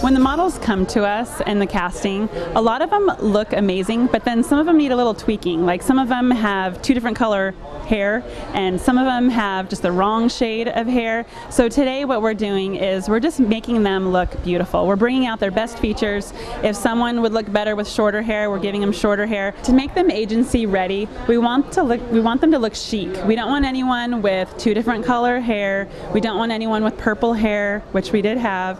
When the models come to us in the casting, a lot of them look amazing, but then some of them need a little tweaking. Like some of them have 2 different color hair, and some of them have just the wrong shade of hair. So today what we're doing is we're just making them look beautiful. We're bringing out their best features. If someone would look better with shorter hair, we're giving them shorter hair. To make them agency ready, we want them to look chic. We don't want anyone with 2 different color hair. We don't want anyone with purple hair, which we did have.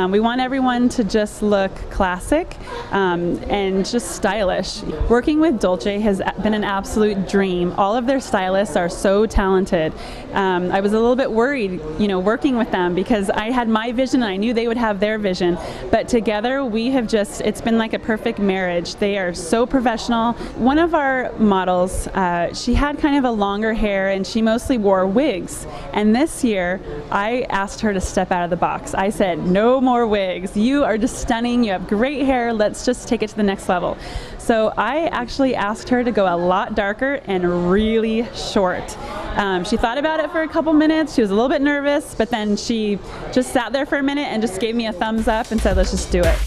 We want everyone to just look classic and just stylish. Working with Dolce has been an absolute dream. All of their stylists are so talented. I was a little bit worried, working with them because I had my vision and I knew they would have their vision. But together it's been like a perfect marriage. They are so professional. One of our models, she had kind of a longer hair and she mostly wore wigs. And this year, I asked her to step out of the box. I said, no more wigs. You are just stunning. You have great hair. Let's just take it to the next level. So I actually asked her to go a lot darker and really short. She thought about it for a couple minutes. She was a little bit nervous, but then she just sat there for a minute and just gave me a thumbs up and said, let's just do it.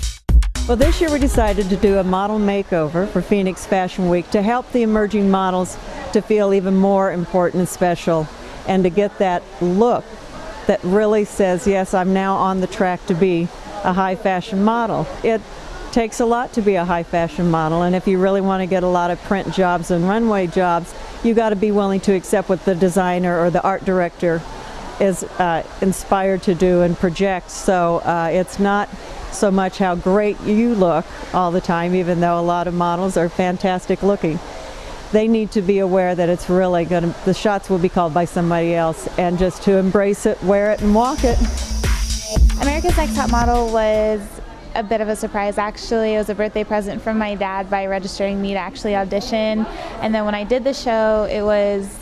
Well, this year we decided to do a model makeover for Phoenix Fashion Week to help the emerging models to feel even more important and special and to get that look that really says, yes, I'm now on the track to be a high fashion model. It takes a lot to be a high fashion model, and if you really want to get a lot of print jobs and runway jobs, you got to be willing to accept what the designer or the art director is inspired to do and project. So it's not so much how great you look all the time, even though a lot of models are fantastic looking. They need to be aware that it's really the shots will be called by somebody else, and just to embrace it, wear it, and walk it. America's Next Top Model was a bit of a surprise, actually. It was a birthday present from my dad by registering me to actually audition. And then when I did the show, it was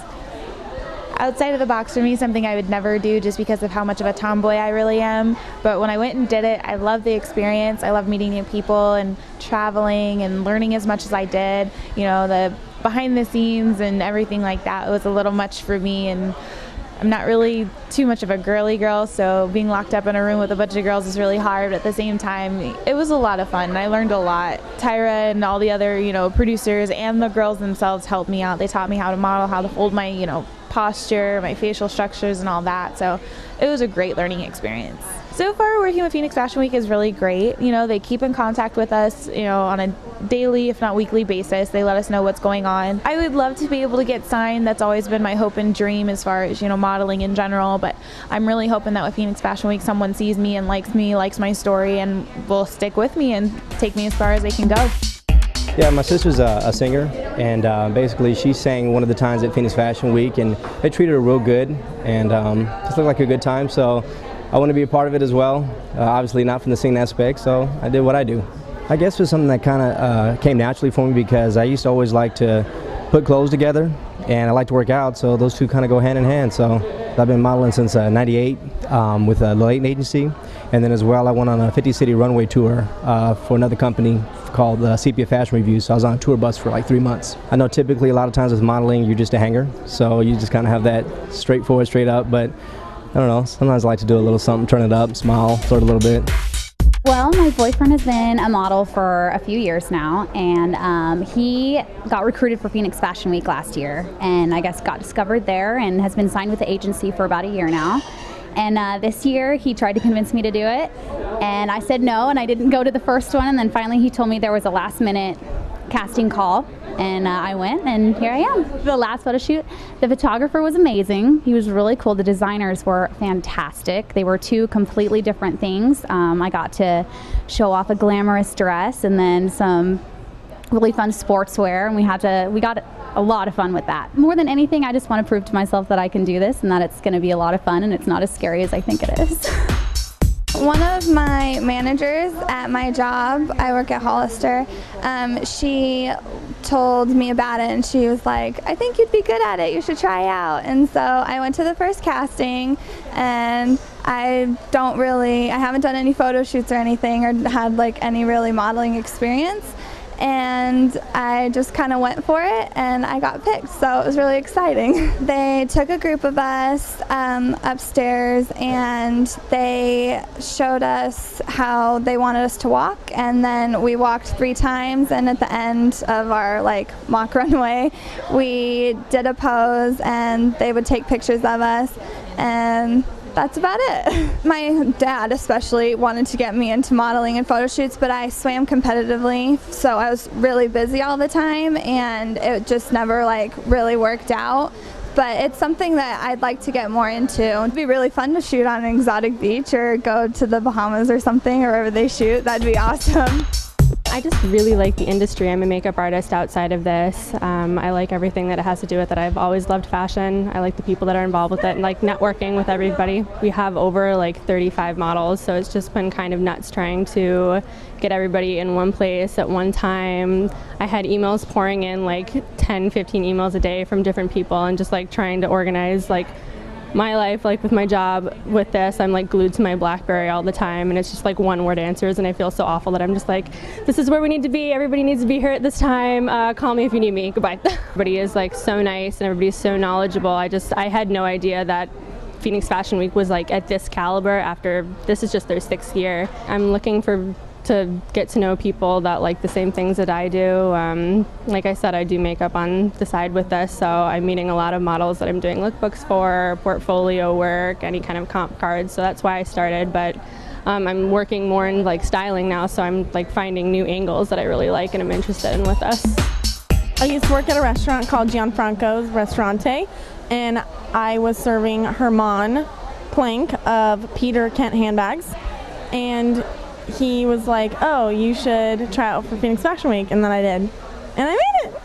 outside of the box for me, something I would never do just because of how much of a tomboy I really am. But when I went and did it, I loved the experience. I loved meeting new people and traveling and learning as much as I did. The behind the scenes and everything like that, it was a little much for me, and I'm not really too much of a girly girl, so being locked up in a room with a bunch of girls is really hard. But at the same time, it was a lot of fun and I learned a lot. Tyra and all the other, producers and the girls themselves helped me out. They taught me how to model, how to hold my, posture, my facial structures and all that. So it was a great learning experience. So far, working with Phoenix Fashion Week is really great. They keep in contact with us, on a daily, if not weekly basis. They let us know what's going on. I would love to be able to get signed. That's always been my hope and dream as far as, modeling in general. But I'm really hoping that with Phoenix Fashion Week, someone sees me and likes me, likes my story, and will stick with me and take me as far as they can go. Yeah, my sister's a singer, and basically she sang one of the times at Phoenix Fashion Week, and they treated her real good, and just looked like a good time. So I want to be a part of it as well. Obviously not from the singing aspect, so I did what I do. I guess it was something that kind of came naturally for me because I used to always like to put clothes together, and I like to work out, so those two kind of go hand in hand. So I've been modeling since '98 with the Layton Agency, and then as well I went on a 50-city runway tour for another company called Sepia Fashion Review, so I was on a tour bus for like 3 months. I know typically a lot of times with modeling you're just a hanger, so you just kind of have that straightforward, straight up, but I don't know, sometimes I like to do a little something, turn it up, smile, flirt a little bit. Well, my boyfriend has been a model for a few years now, and he got recruited for Phoenix Fashion Week last year, and I guess got discovered there and has been signed with the agency for about a year now. And this year he tried to convince me to do it, and I said no, and I didn't go to the first one, and then finally he told me there was a last-minute casting call, and I went, and here I am. The last photo shoot, the photographer was amazing. He was really cool. The designers were fantastic. They were 2 completely different things. I got to show off a glamorous dress and then some really fun sportswear, and we got a lot of fun with that. More than anything, I just want to prove to myself that I can do this and that it's going to be a lot of fun and it's not as scary as I think it is. One of my managers at my job, I work at Hollister, she told me about it and she was like, I think you'd be good at it, you should try out. And so I went to the first casting, and I haven't done any photo shoots or anything or had like any really modeling experience. and I just kind of went for it and I got picked, so it was really exciting. They took a group of us upstairs and they showed us how they wanted us to walk, and then we walked 3 times, and at the end of our mock runway we did a pose and they would take pictures of us, and that's about it. My dad especially wanted to get me into modeling and photo shoots, but I swam competitively, so I was really busy all the time and it just never really worked out. But it's something that I'd like to get more into. It'd be really fun to shoot on an exotic beach or go to the Bahamas or something, or wherever they shoot. That'd be awesome. I just really like the industry. I'm a makeup artist outside of this. I like everything that it has to do with it. I've always loved fashion. I like the people that are involved with it and networking with everybody. We have over 35 models, so it's just been kind of nuts trying to get everybody in one place at one time. I had emails pouring in 10, 15 emails a day from different people, and just trying to organize my life, with my job. With this, I'm glued to my BlackBerry all the time, and it's just one-word answers, and I feel so awful that I'm just this is where we need to be. Everybody needs to be here at this time. Call me if you need me. Goodbye. Everybody is so nice, and everybody's so knowledgeable. I had no idea that Phoenix Fashion Week was at this caliber. After this is just their 6th year. I'm looking to get to know people that like the same things that I do. Like I said, I do makeup on the side with this, so I'm meeting a lot of models that I'm doing lookbooks for, portfolio work, any kind of comp cards, so that's why I started. But I'm working more in styling now, so I'm finding new angles that I really like and I'm interested in with this. I used to work at a restaurant called Gianfranco's Restaurante, and I was serving Herman Plank of Peter Kent handbags, and he was like, oh, you should try out for Phoenix Fashion Week, and then I did, and I made it.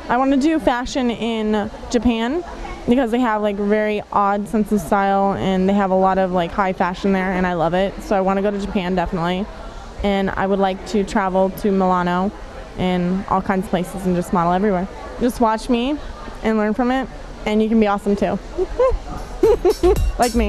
I want to do fashion in Japan because they have very odd sense of style, and they have a lot of high fashion there, and I love it. So I want to go to Japan definitely, and I would like to travel to Milano and all kinds of places and just model everywhere. Just watch me and learn from it, and you can be awesome too. Like me.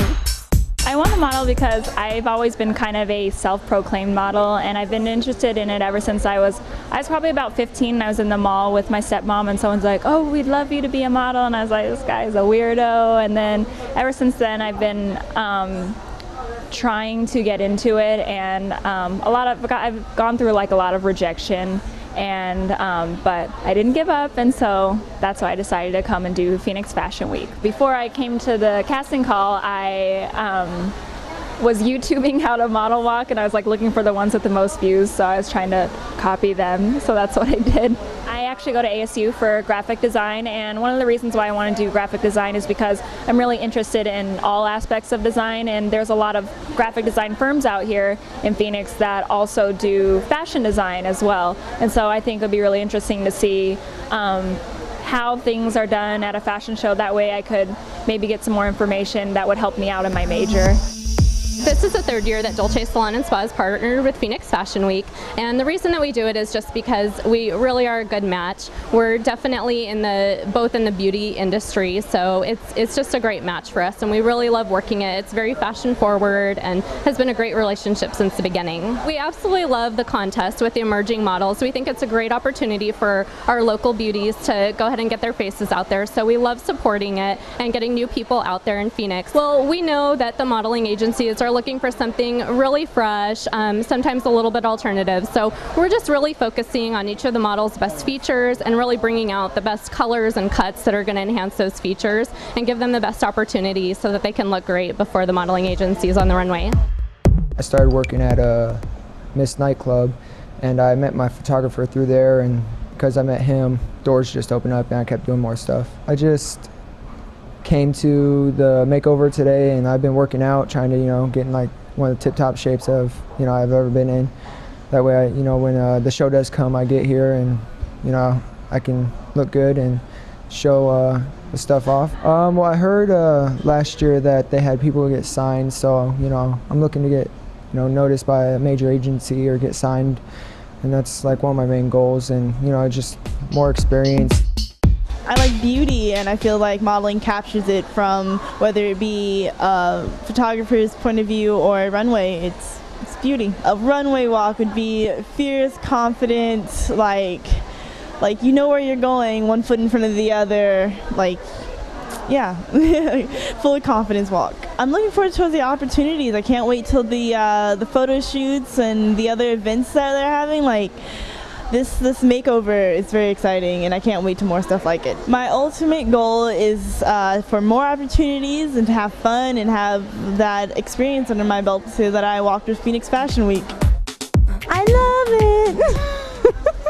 I want to model because I've always been kind of a self-proclaimed model, and I've been interested in it ever since I was probably about 15, and I was in the mall with my stepmom, and someone's like, oh, we'd love you to be a model, and I was like, this guy's a weirdo. And then ever since then I've been trying to get into it, and I've gone through a lot of rejection, and but I didn't give up, and so that's why I decided to come and do Phoenix Fashion Week. Before I came to the casting call, I was YouTubing how to model walk, and I was looking for the ones with the most views, so I was trying to copy them, so that's what I did. I actually go to ASU for graphic design, and one of the reasons why I want to do graphic design is because I'm really interested in all aspects of design, and there's a lot of graphic design firms out here in Phoenix that also do fashion design as well, and so I think it would be really interesting to see how things are done at a fashion show. That way I could maybe get some more information that would help me out in my major. This is the 3rd year that Dolce Salon and Spa has partnered with Phoenix Fashion Week, and the reason that we do it is just because we really are a good match. We're definitely both in the beauty industry, so it's just a great match for us, and we really love working it. It's very fashion forward and has been a great relationship since the beginning. We absolutely love the contest with the emerging models. We think it's a great opportunity for our local beauties to go ahead and get their faces out there, so we love supporting it and getting new people out there in Phoenix. Well, we know that the modeling agencies are looking for something really fresh, sometimes a little bit alternative. So we're just really focusing on each of the model's best features and really bringing out the best colors and cuts that are going to enhance those features and give them the best opportunity so that they can look great before the modeling agencies on the runway. I started working at a Miss Nightclub, and I met my photographer through there, and because I met him, doors just opened up and I kept doing more stuff. I just came to the makeover today, and I've been working out, trying to, get in one of the tip-top shapes I've ever been in. That way, when the show does come, I get here and, I can look good and show the stuff off. Well, I heard last year that they had people get signed, so, I'm looking to get, noticed by a major agency or get signed, and that's one of my main goals, and, just more experience. I like beauty, and I feel like modeling captures it from whether it be a photographer's point of view or a runway. It's beautiful. beauty. A runway walk would be fierce, confident, like you know where you're going, one foot in front of the other, like, yeah, full confidence walk. I'm looking forward to the opportunities. I can't wait till the photo shoots and the other events that they're having. Like, this makeover is very exciting, and I can't wait to more stuff like it. My ultimate goal is for more opportunities and to have fun and have that experience under my belt so that I walked with Phoenix Fashion Week. I love it!